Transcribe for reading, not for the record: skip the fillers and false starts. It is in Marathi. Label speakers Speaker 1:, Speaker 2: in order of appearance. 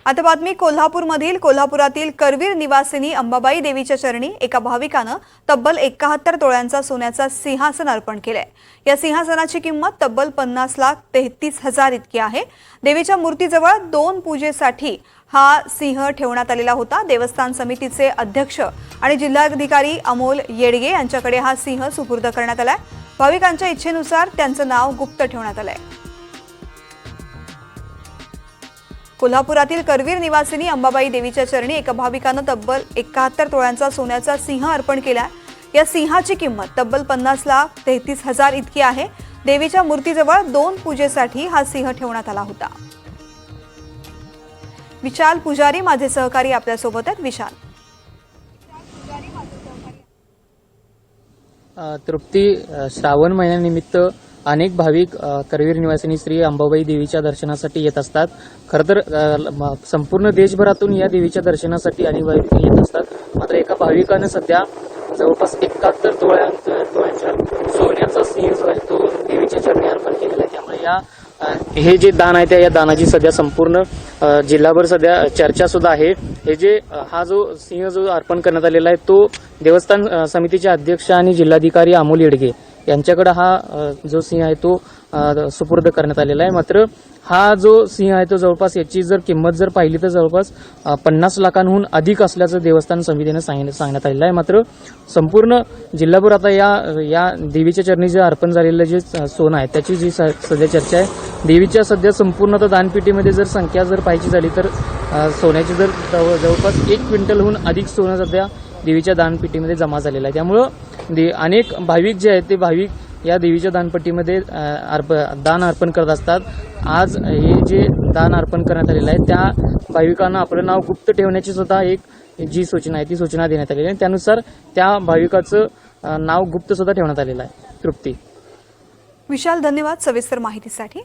Speaker 1: आता बातमी कोल्हापूरमधील कोल्हापुरातील करवीर निवासिनी अंबाबाई देवीच्या चरणी एका भाविकानं तब्बल 71 तोळ्यांचा सोन्याचा सिंहासन अर्पण केलंय। या सिंहासनाची किंमत तब्बल 50,33,000 इतकी आहे। देवीच्या मूर्तीजवळ 2 पूजेसाठी हा सिंह ठेवण्यात आलेला होता। देवस्थान समितीचे अध्यक्ष आणि जिल्हाधिकारी अमोल येडगे यांच्याकडे हा सिंह सुपूर्द करण्यात आलाय। भाविकांच्या इच्छेनुसार त्यांचं नाव गुप्त ठेवण्यात आलंय। कोल्हापुरातील करवीर निवासिनी अंबाबाई देवीच्या चरणी एका भाविकानं तब्बल 71 तोळ्यांचा सोन्याचा सिंह अर्पण केलाय। या सिंहाची किंमत तब्बल 50,33,000 इतकी आहे। देवीच्या मूर्तीजवळ 2 पूजेसाठी हा सिंह ठेवण्यात आला होता। विशाल पुजारी माझे सहकारी आपल्या सोबत आहेत। विशाल,
Speaker 2: तृप्ती, श्रावण महिन्यानिमित्त अनेक भाविक करवीर निवासिनी श्री अंबाबाई देवीच्या दर्शनासाठी येत असतात। खरं तर संपूर्ण देशभरातून या देवीच्या दर्शनासाठी अनेक भाविक येत असतात। मात्र एका भाविकाने सध्या जवळपास 71 तोळ्यांच्या सोन्याचा सिंह जो आहे तो देवीच्या चरणी अर्पण केलेला आहे। त्यामुळे हे जे दान आहे त्या या दानाची सध्या संपूर्ण जिल्हाभर सध्या चर्चा सुद्धा आहे। हे जे हा जो सिंह जो अर्पण करण्यात आलेला आहे तो देवस्थान समितीचे अध्यक्ष आणि जिल्हाधिकारी अमोल येडगे यांच्याकडे हा जो सिंह आहे तो सुपूर्द करण्यात आलेला आहे। मात्र हा जो सिंह आहे तो जवळपास याची जर किंमत जर पाहिली तर जवळपास 50 लाखांहून अधिक असल्याचं देवस्थान समितीने सांगण्यात आलेलं आहे। मात्र संपूर्ण जिल्हाभर आता या देवीच्या चरणी जे अर्पण झालेलं जे सोनं आहे त्याची जी सध्या चर्चा आहे। देवीच्या सध्या संपूर्ण आता दानपेटीमध्ये जर संख्या जर पाहायची झाली तर सोन्याची जर जवळपास 1 क्विंटलहून अधिक सोनं सध्या देवीच्या दानपेटीमध्ये जमा झालेलं आहे। त्यामुळं अनेक भाविक जे आहेत ते भाविक या देवीच्या दानपेटीमध्ये दान अर्पण करत असतात। आज हे जे दान अर्पण करण्यात आलेलं आहे त्या भाविकांना आपलं नाव गुप्त ठेवण्याची सुद्धा एक जी सूचना आहे ती सूचना देण्यात आलेली आहे। त्यानुसार त्या भाविकाचं नाव गुप्त सुद्धा ठेवण्यात आलेलं आहे। तृप्ती,
Speaker 1: विशाल, धन्यवाद सविस्तर माहितीसाठी।